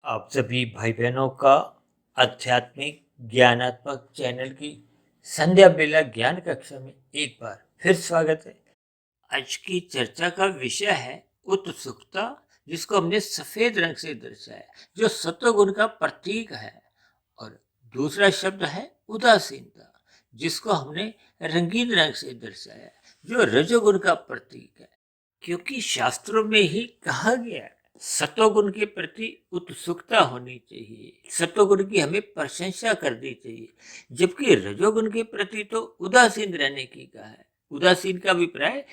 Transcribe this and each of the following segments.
आप सभी भाई बहनों का आध्यात्मिक ज्ञानात्मक चैनल की संध्या बेला ज्ञान कक्षा में एक बार फिर स्वागत है। आज की चर्चा का विषय है उत्सुकता, जिसको हमने सफेद रंग से दर्शाया, जो सत्वगुण का प्रतीक है। और दूसरा शब्द है उदासीनता, जिसको हमने रंगीन रंग से दर्शाया, जो रजोगुण का प्रतीक है। क्योंकि शास्त्रों में ही कहा गया है सत्वगुण के प्रति उत्सुकता होनी चाहिए, सत्वगुण की हमें प्रशंसा करनी चाहिए, जबकि रजोगुण के प्रति तो उदासीन रहने की कहा है। उदासीन का अभिप्राय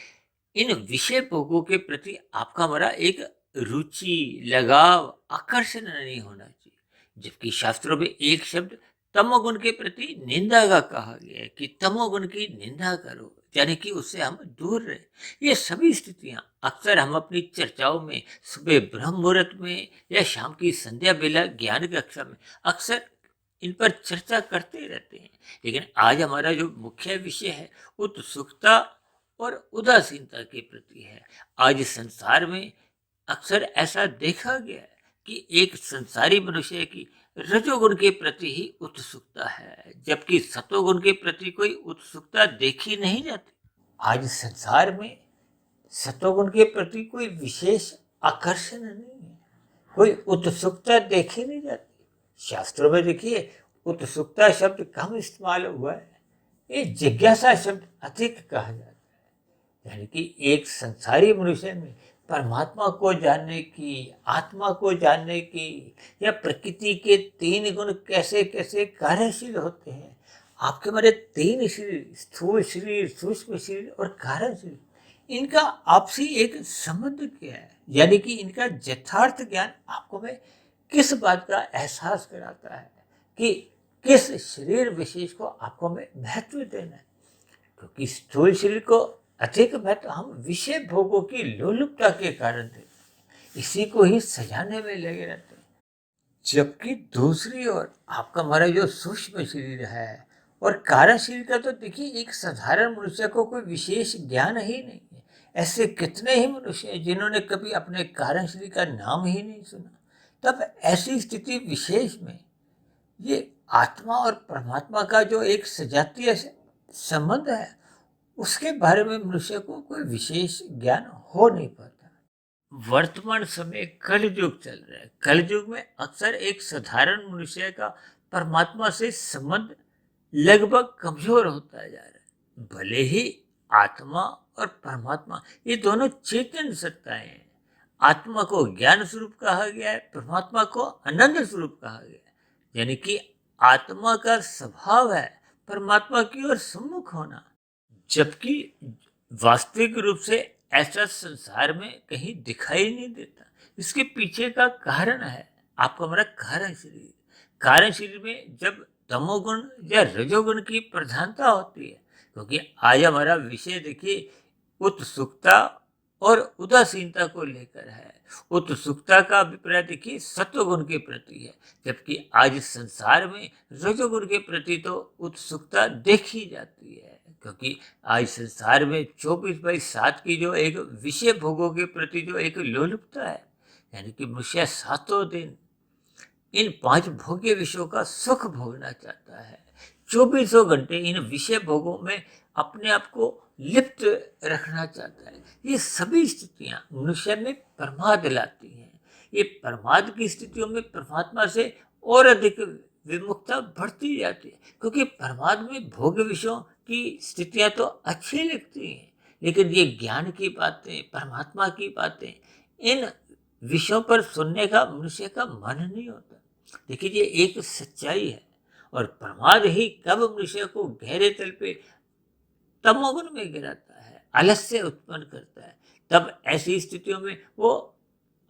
इन विषय भोगों के प्रति आपका हमारा एक रुचि, लगाव, आकर्षण नहीं होना चाहिए। जबकि शास्त्रों में एक शब्द तमोगुण के प्रति निंदा का कहा गया है कि तमोगुण की निंदा करो, यानी कि उससे हम दूर रहे। ये सभी स्थितियां अक्सर हम अपनी चर्चाओं में सुबह ब्रह्म मुहूर्त में या शाम की संध्या बेला ज्ञान कक्षा में अक्सर इन पर चर्चा करते रहते हैं। लेकिन आज हमारा जो मुख्य विषय है उत्सुकता और उदासीनता के प्रति है। आज संसार में अक्सर ऐसा देखा गया है कि एक संसारी मनुष्य की रजोगुण के प्रति ही उत्सुकता है, जबकि सतोगुण के प्रति कोई उत्सुकता देखी नहीं जाती। आज संसार में सतोगुण के प्रति कोई विशेष आकर्षण नहीं है, कोई उत्सुकता देखी नहीं जाती। शास्त्रों में देखिए उत्सुकता शब्द कम इस्तेमाल हुआ है, ये जिज्ञासा शब्द अधिक कहा जाता है। यानी कि एक संसारी मनुष्य में परमात्मा को जानने की, आत्मा को जानने की, या प्रकृति के तीन गुण कैसे कैसे कार्यशील होते हैं। आपके हमारे तीन शरीर, स्थूल शरीर, सूक्ष्म शरीर और कारण शरीर, इनका आपसी एक संबंध क्या है, यानी कि इनका यथार्थ ज्ञान आपको में किस बात का एहसास कराता है कि किस शरीर विशेष को आपको में महत्व देना है। क्योंकि स्थूल शरीर को अधिक महत्व हम विषय भोगों की लोलुपता के कारण देते हैं, इसी को ही सजाने में लगे रहते हैं। जबकि दूसरी ओर आपका हमारा जो सूक्ष्म शरीर है और कारण शरीर का, तो देखिए एक साधारण मनुष्य को कोई विशेष ज्ञान ही नहीं है। ऐसे कितने ही मनुष्य हैं जिन्होंने कभी अपने कारण शरीर का नाम ही नहीं सुना। तब ऐसी स्थिति विशेष में ये आत्मा और परमात्मा का जो एक सजातीय संबंध है, उसके बारे में मनुष्य को कोई विशेष ज्ञान हो नहीं पाता। वर्तमान समय कल युग चल रहा है। कल युग में अक्सर एक साधारण मनुष्य का परमात्मा से संबंध लगभग कमजोर होता जा रहा है। भले ही आत्मा और परमात्मा ये दोनों चेतन सत्ताएं हैं। आत्मा को ज्ञान स्वरूप कहा गया है, परमात्मा को आनंद स्वरूप कहा गया है। यानी कि आत्मा का स्वभाव है परमात्मा की ओर सम्मुख होना, जबकि वास्तविक रूप से ऐसा संसार में कहीं दिखाई नहीं देता। इसके पीछे का कारण है आपका हमारा कारण शरीर। कारण शरीर में जब तमोगुण या रजोगुण की प्रधानता होती है, क्योंकि आज हमारा विषय देखिए उत्सुकता और उदासीनता को लेकर है। उत्सुकता का अभिप्राय देखिए सत्वगुण के प्रति है, जबकि आज संसार में रजोगुण के प्रति तो उत्सुकता देखी जाती है। क्योंकि आज संसार में 24/7 की जो एक विषय भोगों के प्रति जो एक लोलुपता है, यानी कि मनुष्य सातों दिन इन 5 भोग्य विषयों का सुख भोगना चाहता है। 24 घंटे इन विषय भोगों में अपने आप को लिप्त रखना चाहता है। ये सभी स्थितियां मनुष्य में प्रमाद लाती हैं। ये प्रमाद की स्थितियों में परमात्मा से और अधिक विमुखता बढ़ती जाती है, क्योंकि प्रमाद में भोग विषयों की स्थितियां तो अच्छी लगती हैं, लेकिन ये ज्ञान की बातें, परमात्मा की बातें, इन विषयों पर सुनने का मनुष्य का मन नहीं होता। देखिए ये एक सच्चाई है। और प्रमाद ही कब मनुष्य को गहरे तल पे तमोगुण में गिराता है, आलस्य उत्पन्न करता है। तब ऐसी स्थितियों में वो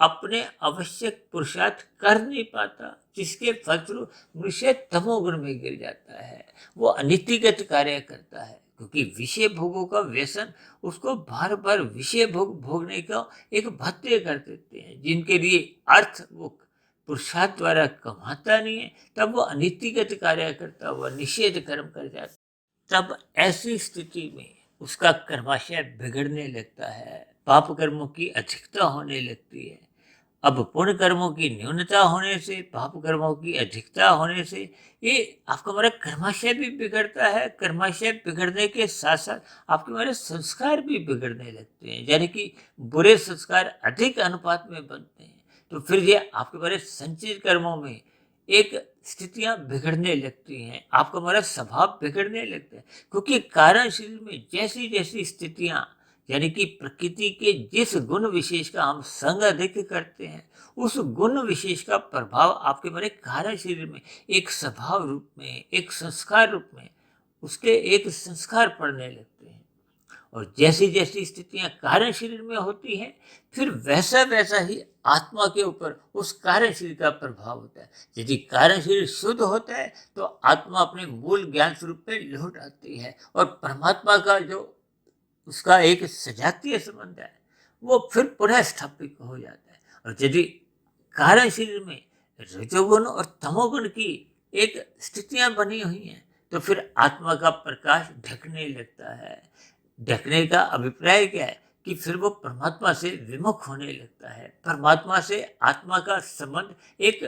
अपने आवश्यक पुरुषार्थ कर नहीं पाता, जिसके फलस्वरूप मनुष्य तमोगुण में गिर जाता है। वो अनीतिगत कार्य करता है, क्योंकि विषय भोगों का व्यसन उसको बार बार विषय भोग भोगने का एक भत्ते कर देते हैं, जिनके लिए अर्थ वो पुरुषार्थ द्वारा कमाता नहीं है। तब वो अनीतिगत कार्य करता हुआ निषेध कर्म कर जाता। तब ऐसी स्थिति में उसका कर्माशय बिगड़ने लगता है, पाप कर्मों की अधिकता होने लगती है। अब पुण्य कर्मों की न्यूनता होने से, पाप कर्मों की अधिकता होने से ये आपका हमारा कर्माशय भी बिगड़ता है। कर्माशय बिगड़ने के साथ साथ आपके हमारे संस्कार भी बिगड़ने लगते हैं, यानी कि बुरे संस्कार अधिक अनुपात में बनते हैं। तो फिर ये आपके हमारे संचित कर्मों में एक स्थितियां बिगड़ने लगती हैं, आपका हमारा स्वभाव बिगड़ने लगता है, क्योंकि कारण शरीर में जैसी जैसी स्थितियां, यानी कि प्रकृति के जिस गुण विशेष का हम संग अधिक करते हैं, उस गुण विशेष का प्रभाव आपके हमारे कारण शरीर में एक स्वभाव रूप में, एक संस्कार रूप में उसके एक संस्कार पड़ने लगते हैं। और जैसी जैसी स्थितियां कारण शरीर में होती हैं, फिर वैसा वैसा ही आत्मा के ऊपर उस कारण शरीर का प्रभाव होता है। यदि कारण शरीर शुद्ध होता है तो आत्मा अपने मूल ज्ञान स्वरूप में लौट आती है और परमात्मा का जो उसका एक सजातीय संबंध है वो फिर पुनः स्थापित हो जाता है। और यदि कारण शरीर में रजोगुण और तमोगुण की एक स्थितियां बनी हुई हैं तो फिर आत्मा का प्रकाश ढकने लगता है। ढकने का अभिप्राय क्या है कि फिर वो परमात्मा से विमुख होने लगता है, परमात्मा से आत्मा का संबंध एक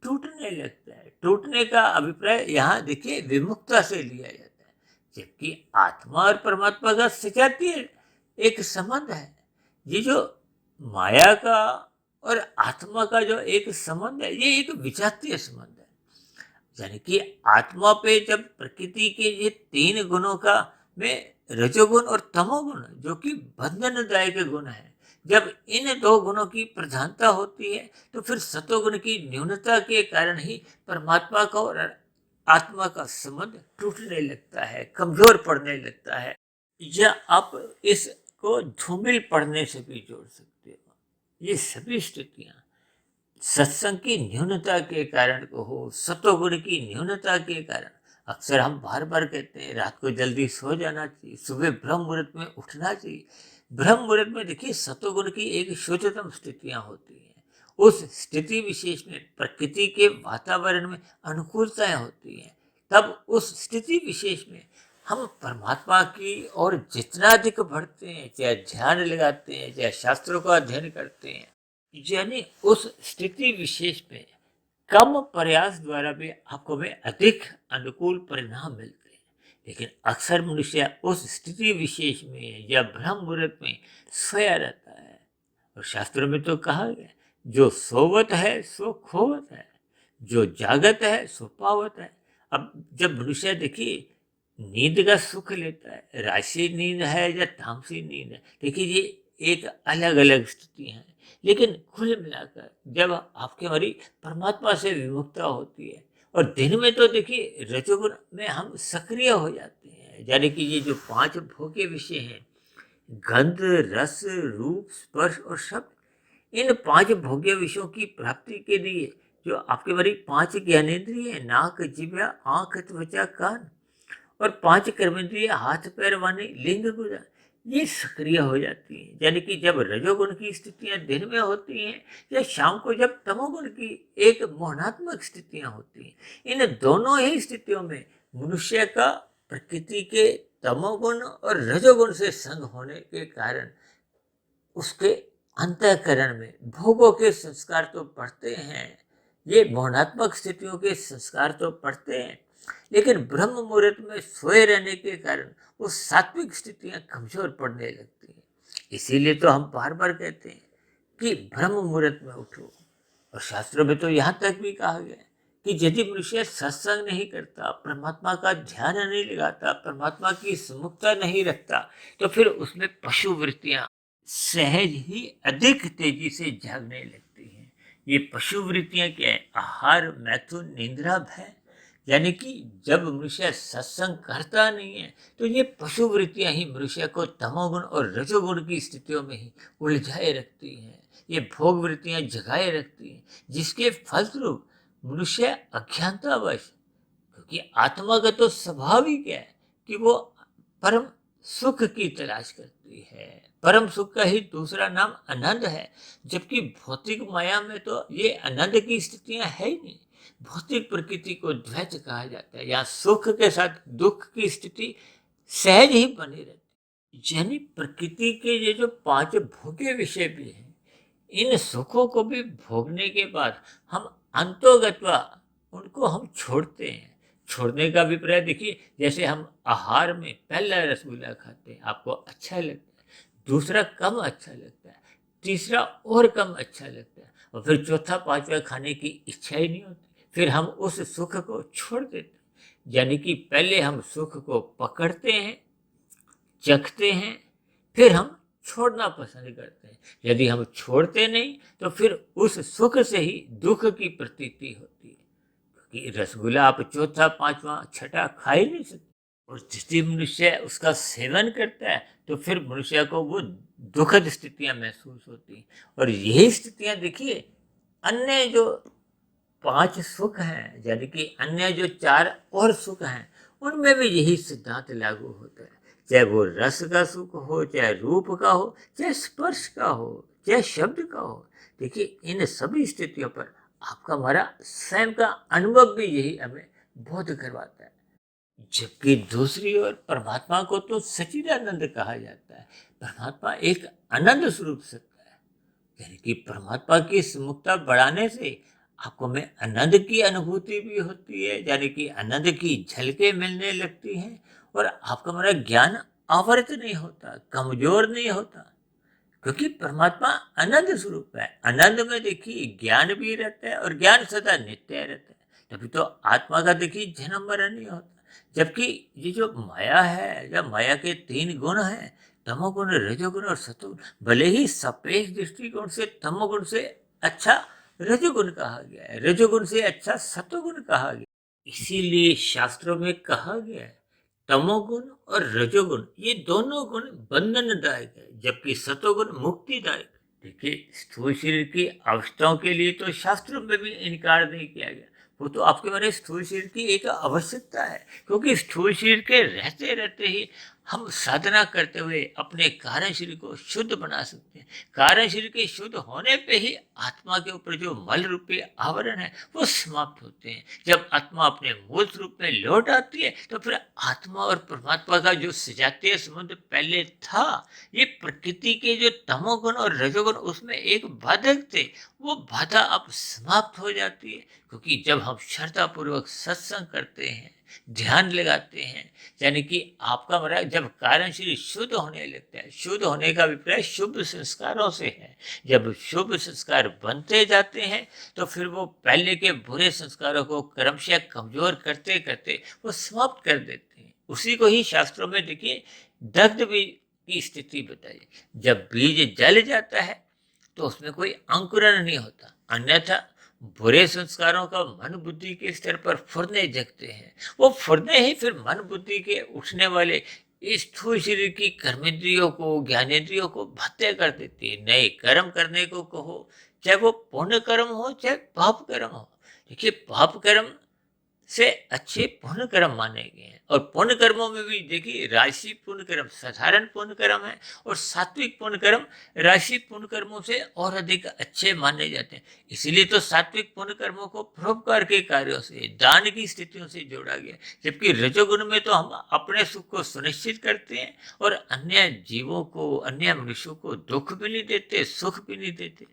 टूटने लगता है। टूटने का अभिप्राय यहाँ देखिए विमुखता से लिया जाता है, जबकि आत्मा और परमात्मा का सजातीय एक संबंध है। ये जो माया का और आत्मा का जो एक संबंध है ये एक विजातीय संबंध है। यानी कि आत्मा पे जब प्रकृति के ये तीन गुणों का में रजोगुण और तमोगुण जो कि बंधनदायक गुण है, जब इन दो गुणों की प्रधानता होती है तो फिर सतोगुण की न्यूनता के कारण ही परमात्मा का और आत्मा का संबंध टूटने लगता है, कमजोर पड़ने लगता है। या आप इसको धूमिल पड़ने से भी जोड़ सकते हो। ये सभी स्थितियां सत्संग की न्यूनता के कारण को हो, सतोगुण की न्यूनता के कारण। अक्सर हम बार बार कहते हैं रात को जल्दी सो जाना चाहिए, सुबह ब्रह्म मुहूर्त में उठना चाहिए। ब्रह्म मुहूर्त में देखिए सतोगुण की एक शुद्धतम स्थितियां होती हैं। उस स्थिति विशेष में प्रकृति के वातावरण में अनुकूलताएं होती हैं। तब उस स्थिति विशेष में हम परमात्मा की और जितना अधिक बढ़ते हैं, चाहे ध्यान लगाते हैं, चाहे शास्त्रों का अध्ययन करते हैं, यानी उस स्थिति विशेष में कम प्रयास द्वारा भी आपको में अधिक अनुकूल परिणाम मिलते हैं। लेकिन अक्सर मनुष्य उस स्थिति विशेष में या ब्रह्म मुहूर्त में सोया रहता है। और शास्त्रों में तो कहा गया जो सोवत है सो खोवत है, जो जागत है सो पावत है। अब जब मनुष्य देखिए नींद का सुख लेता है, राशि नींद है या तामसी नींद है, देखिए ये एक अलग अलग स्थितियां हैं। लेकिन कुल मिलाकर जब आपके हमारी परमात्मा से विमुखता होती है और दिन में तो देखिए रजोगुण में हम सक्रिय हो जाते हैं, यानी कि ये जो पांच भोग्य विषय हैं, गंध, रस, रूप, स्पर्श और शब्द, इन पांच भोग्य विषयों की प्राप्ति के लिए जो आपके हमारी पांच ज्ञानेंद्रिय है, नाक, जिह्वा, आंख, त्वचा, कान, और पांच कर्मेंद्रिय हाथ पैर वाणी लिंग गुदा, ये सक्रिय हो जाती हैं। यानी कि जब रजोगुण की स्थितियां दिन में होती हैं या शाम को जब तमोगुण की एक मोहनात्मक स्थितियां होती हैं, इन दोनों ही स्थितियों में मनुष्य का प्रकृति के तमोगुण और रजोगुण से संग होने के कारण उसके अंतःकरण में भोगों के संस्कार तो पड़ते हैं, ये मोहनात्मक स्थितियों के संस्कार तो पड़ते हैं, लेकिन ब्रह्म मुहूर्त में सोए रहने के कारण वो सात्विक स्थितियां कमजोर पड़ने लगती हैं। इसीलिए तो हम बार बार कहते हैं कि ब्रह्म मुहूर्त में उठो। और शास्त्रों में तो यहाँ तक भी कहा गया है कि यदि मनुष्य सत्संग नहीं करता, परमात्मा का ध्यान नहीं लगाता, परमात्मा की सुमुखता नहीं रखता, तो फिर उसमें पशु वृत्तियां सहज ही अधिक तेजी से जागने लगती हैं। ये पशु वृत्तियां क्या है? आहार, मैथुन, निंद्रा, भय। यानी कि जब मनुष्य सत्संग करता नहीं है तो ये पशु वृत्तियां ही मनुष्य को तमोगुण और रजोगुण की स्थितियों में ही उलझाए रखती हैं। ये भोग वृत्तियां जगाए रखती हैं, जिसके फलस्वरूप मनुष्य अज्ञानतावश, क्योंकि आत्मा का तो स्वभाव ही क्या है कि वो परम सुख की तलाश करती है। परम सुख का ही दूसरा नाम आनंद है, जबकि भौतिक माया में तो ये आनंद की स्थितियां है ही नहीं। भौतिक प्रकृति को द्वैत कहा जाता है, यहाँ सुख के साथ दुख की स्थिति सहज ही बनी रहती है। यानी प्रकृति के ये जो पांच भोग्य विषय भी हैं, इन सुखों को भी भोगने के बाद हम अंतोगत्वा उनको हम छोड़ते हैं। छोड़ने का अभिप्राय देखिए, जैसे हम आहार में पहला रसगुल्ला खाते हैं, आपको अच्छा लगता है, दूसरा कम अच्छा लगता है, तीसरा और कम अच्छा लगता है, और फिर चौथा पांचवा खाने की इच्छा ही नहीं होती, फिर हम उस सुख को छोड़ देते हैं। यानी कि पहले हम सुख को पकड़ते हैं, चखते हैं, फिर हम छोड़ना पसंद करते हैं। यदि हम छोड़ते नहीं तो फिर उस सुख से ही दुख की प्रतीति होती है, क्योंकि रसगुल्ला आप चौथा पांचवा छठा खा ही नहीं सकते। और जिस मनुष्य उसका सेवन करता है तो फिर मनुष्य को वो दुखद स्थितियां महसूस होती हैं। और यही स्थितियां देखिए, अन्य जो 5 सुख हैं, यानी कि अन्य जो 4 और सुख हैं, उनमें भी यही सिद्धांत लागू होता है। चाहे वो रस का सुख हो, चाहे रूप का हो, चाहे स्पर्श का हो, चाहे शब्द का हो। देखिए, इन सभी स्थितियों पर आपका हमारा स्वयं का अनुभव भी यही हमें बोध करवाता है। जबकि दूसरी ओर परमात्मा को तो सच्चिदानंद कहा जाता है। परमात्मा एक आनंद स्वरूप सत्ता है, यानी कि परमात्मा की सुमुखता बढ़ाने से आपको में आनंद की अनुभूति भी होती है, यानी कि आनंद की झलकें मिलने लगती हैं, और आपका हमारा ज्ञान आवृत नहीं होता, कमजोर नहीं होता, क्योंकि परमात्मा आनंद स्वरूप है। आनंद में देखिए ज्ञान भी रहता है, और ज्ञान सदा नित्य रहता है। तभी तो आत्मा का देखिए जन्म मरण नहीं होता। जबकि ये जो माया है, या माया के 3 गुण हैं, तमोगुण, रजोगुण और सतोगुण, भले ही सापेक्ष दृष्टिकोण से तमोगुण से अच्छा रजोगुण कहा गया है, रजोगुण से अच्छा सतोगुण कहा गया, इसीलिए शास्त्रों में कहा गया है तमोगुण और रजोगुण ये दोनों गुण बंधनदायक है, जबकि सतोगुण मुक्तिदायक। देखिए, स्थूल शरीर की अवस्थाओं के लिए तो शास्त्रों में भी इनकार नहीं किया गया। वो तो आपके बारे स्थूल शरीर की एक आवश्यकता है, क्योंकि स्थूल शरीर के रहते रहते ही हम साधना करते हुए अपने कारण शरीर को शुद्ध बना सकते हैं। कारण शरीर के शुद्ध होने पे ही आत्मा के ऊपर जो मल रूपी आवरण है वो समाप्त होते हैं। जब आत्मा अपने मूल स्वरूप में लौट आती है तो फिर आत्मा और परमात्मा का जो सजातीय संबंध पहले था, ये प्रकृति के जो तमोगुण और रजोगुण उसमें एक बाधक थे, वो बाधा अब समाप्त हो जाती है। क्योंकि जब हम श्रद्धा पूर्वक सत्संग करते हैं, ध्यान लगाते हैं, यानी कि आपका हमारा जब कारण शरीर शुद्ध होने लगता है, शुद्ध होने का अभिप्राय शुभ संस्कारों से है। जब शुभ संस्कार बनते जाते हैं तो फिर वो पहले के बुरे संस्कारों को क्रमशः कमजोर करते करते वो समाप्त कर देते हैं। उसी को ही शास्त्रों में देखिए दग्ध बीज की स्थिति बताई। जब बीज जल जाता है तो उसमें कोई अंकुरण नहीं होता, अन्यथा बुरे संस्कारों का मन बुद्धि के स्तर पर फुरने जगते हैं। वो फुरने ही फिर मन बुद्धि के उठने वाले इस स्थूल शरीर की कर्मेंद्रियों को, ज्ञानेंद्रियों को भत्ते कर देती है। नए कर्म करने को कहो, चाहे वो पुण्य कर्म हो चाहे पाप कर्म हो। देखिए, पाप कर्म से अच्छे पुण्य कर्म माने गए हैं, और पुण्य कर्मों में भी देखिए राशि पुण्य कर्म साधारण पुण्य कर्म है, और सात्विक पुण्य कर्म राशि पुण्य कर्मों से और अधिक अच्छे माने जाते हैं। इसीलिए तो सात्विक पुण्य कर्मों को परोपकार के कार्यों से, दान की स्थितियों से जोड़ा गया। जबकि रजोगुण में तो हम अपने सुख को सुनिश्चित करते हैं, और अन्य जीवों को, अन्य मनुष्यों को दुख भी नहीं देते, सुख भी नहीं देते।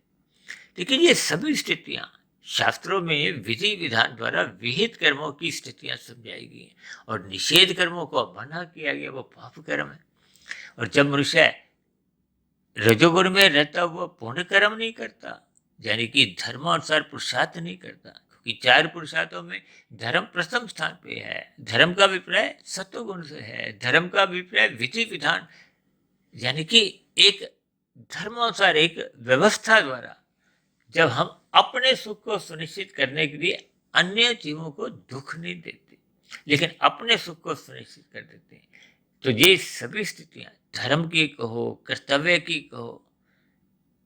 लेकिन ये सभी स्थितियां शास्त्रों में विधि विधान द्वारा विहित कर्मों की स्थितियां समझाई गई हैं, और निषेध कर्मों को मना किया गया, वो पाप कर्म है। और जब मनुष्य रजोगुण में रहता हुआ पुण्य कर्म नहीं करता, यानी कि धर्मानुसार पुरुषार्थ नहीं करता, क्योंकि 4 पुरुषार्थों में धर्म प्रथम स्थान पे है। धर्म का अभिप्राय सत्वगुण से है, धर्म का अभिप्राय विधि विधान, यानी कि एक धर्मानुसार एक व्यवस्था द्वारा जब हम अपने सुख को सुनिश्चित करने के लिए अन्य जीवों को दुख नहीं देते, लेकिन अपने सुख को सुनिश्चित कर देते हैं। तो ये सभी स्थितियां धर्म की कहो, कर्तव्य की कहो,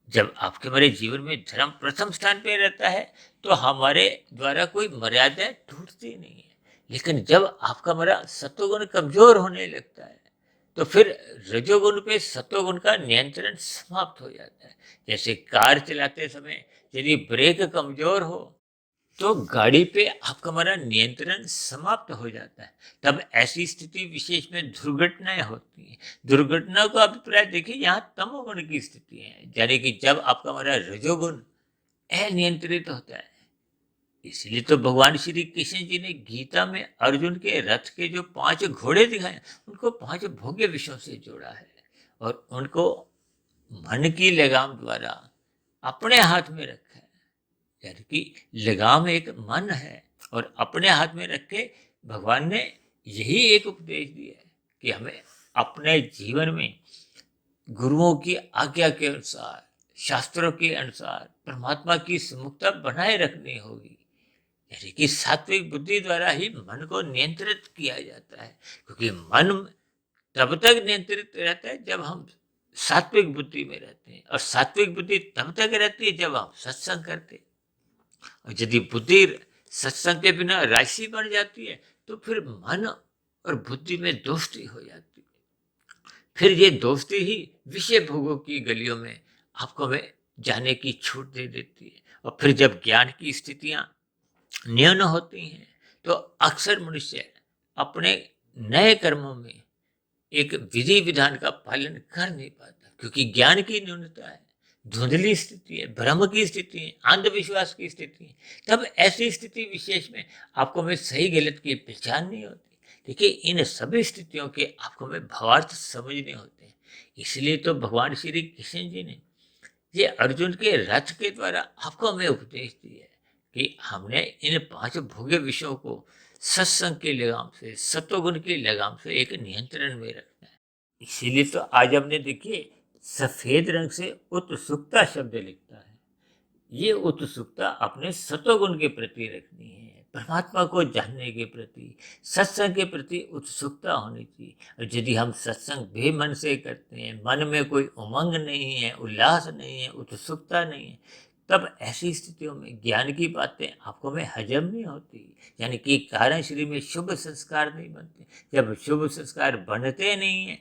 जब आपके हमारे जीवन में धर्म प्रथम स्थान पे रहता है तो हमारे द्वारा कोई मर्यादा टूटती नहीं है। लेकिन जब आपका हमारा सत्वगुण कमजोर होने लगता है तो फिर रजोगुण पे सत्वगुण का नियंत्रण समाप्त हो जाता है। जैसे कार चलाते समय यदि ब्रेक कमजोर हो तो गाड़ी पे आपका हमारा नियंत्रण समाप्त हो जाता है। तब ऐसी स्थिति विशेष में दुर्घटनाएं होती हैं। दुर्घटना का अभिप्राय देखिए, यहाँ तमोगुण की स्थिति है, यानी कि जब आपका हमारा रजोगुण अनियंत्रित होता है। इसलिए तो भगवान श्री कृष्ण जी ने गीता में अर्जुन के रथ के जो 5 घोड़े दिखाए, उनको 5 भोग्य विषयों से जोड़ा है और उनको मन की लगाम द्वारा अपने हाथ में रखा है। यानी कि लगाम एक मन है और अपने हाथ में रख के भगवान ने यही एक उपदेश दिया है कि हमें अपने जीवन में गुरुओं की आज्ञा के अनुसार, शास्त्रों के अनुसार परमात्मा की सुमुखता बनाए रखनी होगी। यानी कि सात्विक बुद्धि द्वारा ही मन को नियंत्रित किया जाता है, क्योंकि मन तब तक नियंत्रित रहता है जब हम सात्विक बुद्धि में रहते हैं, और सात्विक बुद्धि तब तक रहती है जब हम सत्संग करते हैं। और यदि बुद्धि सत्संग के बिना राशि बन जाती है तो फिर मन और बुद्धि में दोस्ती हो जाती है। फिर ये दोस्ती ही विषय भोगों की गलियों में आपको में जाने की छूट दे देती है। और फिर जब ज्ञान की स्थितियां न्यून होती हैं तो अक्सर मनुष्य अपने नए कर्मों में एक विधि विधान का पालन कर नहीं पाता, क्योंकि ज्ञान की न्यूनता है, धुंधली स्थिति है, भ्रम की स्थिति है, अंधविश्वास की स्थिति है। तब ऐसी स्थिति विशेष में आपको में सही गलत की पहचान नहीं होती। देखिए, इन सभी स्थितियों के आपको में भावार्थ समझने होते हैं। इसलिए तो भगवान श्री कृष्ण जी ने ये अर्जुन के रथ के द्वारा आपको हमें उपदेश दिया है कि हमने इन 5 भोग्य विषयों को सत्संग की लगाम से, सत्वगुण की लगाम से एक नियंत्रण में रखना है। इसीलिए तो आज हमने देखिए सफेद रंग से उत्सुकता शब्द लिखता है। ये उत्सुकता अपने सत्वगुण के प्रति रखनी है, परमात्मा को जानने के प्रति, सत्संग के प्रति उत्सुकता होनी चाहिए। और यदि हम सत्संग बेमन से करते हैं, मन में कोई उमंग नहीं है, उल्लास नहीं है, उत्सुकता नहीं है, तब ऐसी स्थितियों में ज्ञान की बातें आपको में हजम नहीं होती। यानी कि कारण शरीर में शुभ संस्कार नहीं बनते। जब शुभ संस्कार बनते नहीं है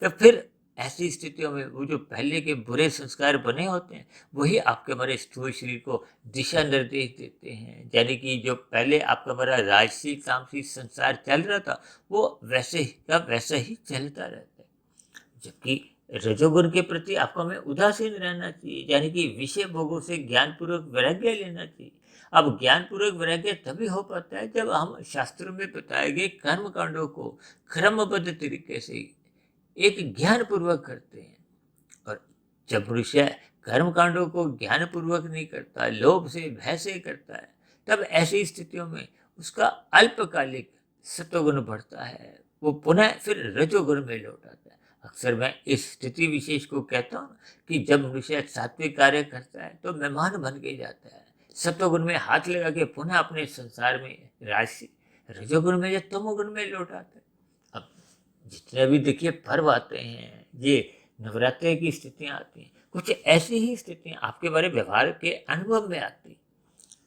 तो फिर ऐसी स्थितियों में वो जो पहले के बुरे संस्कार बने होते हैं वही आपके हमारे स्थूल शरीर को दिशा निर्देश देते हैं। यानी कि जो पहले आपका हमारा राजसी तामसी संसार चल रहा था वो वैसे ही का वैसा ही चलता रहता है। जबकि रजोगुण के प्रति आपको हमें उदासीन रहना चाहिए, यानी कि विषय भोगों से ज्ञानपूर्वक वैराग्य लेना चाहिए। अब ज्ञानपूर्वक वैराग्य तभी हो पाता है जब हम शास्त्रों में बताए गए कर्म कांडों को क्रमबद्ध तरीके से एक ज्ञान पूर्वक करते हैं। और जब मनुष्य कर्म कांडों को ज्ञान पूर्वक नहीं करता, लोभ से भय से करता है, तब ऐसी स्थितियों में उसका अल्पकालिक सत्वगुण बढ़ता है, वो पुनः फिर रजोगुण में लौट आता है। अक्सर मैं इस स्थिति विशेष को कहता हूँ कि जब मनुष्य सात्विक कार्य करता है तो मेहमान बन के जाता है, सत्वगुण में हाथ लगा के पुनः अपने संसार में राशि रजोगुण में या तमोगुण में लौट आता है। अब जितने भी देखिए पर्व आते हैं, ये नवरात्रि की स्थितियां आती हैं, कुछ ऐसी ही स्थितियां आपके बारे व्यवहार के अनुभव में आती।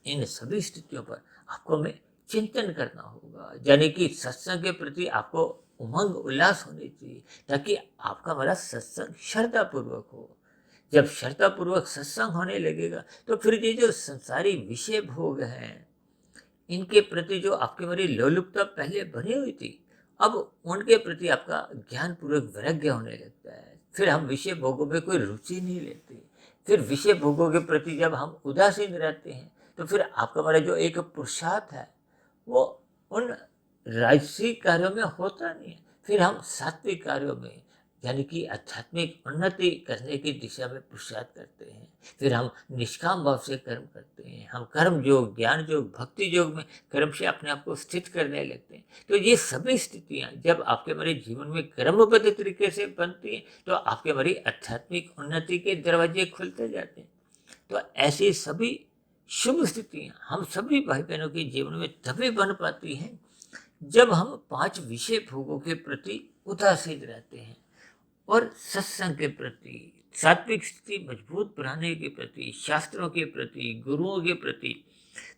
इन सभी स्थितियों पर आपको हमें चिंतन करना होगा, यानी कि सत्संग के प्रति आपको उमंग उल्लास होनी चाहिए, ताकि आपका हमारा सत्संग श्रद्धा पूर्वक हो। जब श्रद्धा पूर्वक सत्संग होने लगेगा तो फिर ये जो संसारी विषय भोग हैं, इनके प्रति जो आपकी हमारी लोलुपता पहले बनी हुई थी, अब उनके प्रति आपका ज्ञान पूर्वक वैराग्य होने लगता है। फिर हम विषय भोगों में कोई रुचि नहीं लेते। फिर विषय भोगों के प्रति जब हम उदासीन रहते हैं तो फिर आपका हमारा जो एक पुरुषार्थ है वो उन राजसिक कार्यों में होता नहीं है। फिर हम सात्विक कार्यों में, यानी कि आध्यात्मिक उन्नति करने की दिशा में पुरुषार्थ करते हैं। फिर हम निष्काम भाव से कर्म करते हैं, हम कर्म योग, ज्ञान योग, भक्ति योग में कर्म से अपने आप को स्थित करने लगते हैं। तो ये सभी स्थितियां जब आपके हमारे जीवन में क्रमबद्ध तरीके से बनती हैं तो आपके हमारी आध्यात्मिक उन्नति के दरवाजे खुलते जाते हैं। तो ऐसी सभी शुभ स्थितियां हम सभी भाई बहनों के जीवन में तभी बन पाती हैं जब हम 5 विषय भोगों के प्रति उदासीन रहते हैं और सत्संग के प्रति, सात्विक स्थिति मजबूत बनाने के प्रति, शास्त्रों के प्रति, गुरुओं के प्रति,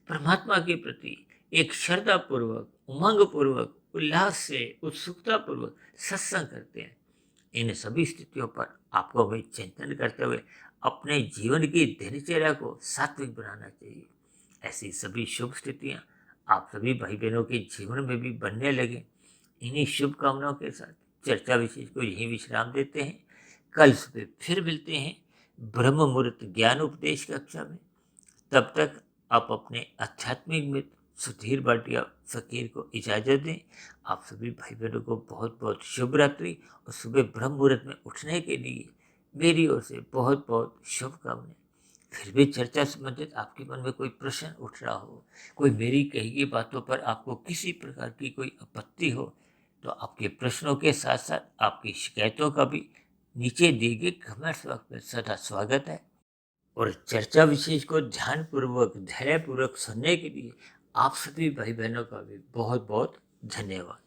परमात्मा के प्रति एक श्रद्धा पूर्वक, उमंग पूर्वक, उल्लास से, उत्सुकता पूर्वक सत्संग करते हैं। इन सभी स्थितियों पर आपको हमें चिंतन करते हुए अपने जीवन की दिनचर्या को सात्विक बनाना चाहिए। ऐसी सभी शुभ स्थितियां आप सभी भाई बहनों के जीवन में भी बनने लगे। इन्हीं शुभकामनाओं के साथ चर्चा विशेष को यहीं विश्राम देते हैं। कल सुबह फिर मिलते हैं ब्रह्म मुहूर्त ज्ञान उपदेश कक्षा में। तब तक आप अपने आध्यात्मिक मित्र सुधीर भाटिया फकीर को इजाज़त दें। आप सभी भाई बहनों को बहुत बहुत शुभ रात्रि और सुबह ब्रह्म मुहूर्त में उठने के लिए मेरी ओर से बहुत बहुत शुभकामनाएं। फिर भी चर्चा संबंधित आपके मन में कोई प्रश्न उठ रहा हो, कोई मेरी कही गई बातों पर आपको किसी प्रकार की कोई आपत्ति हो, तो आपके प्रश्नों के साथ साथ आपकी शिकायतों का भी नीचे दिए गए कमेंट्स बॉक्स में सदा स्वागत है। और चर्चा विशेष को ध्यानपूर्वक धैर्यपूर्वक सुनने के लिए आप सभी भाई बहनों का भी बहुत बहुत धन्यवाद।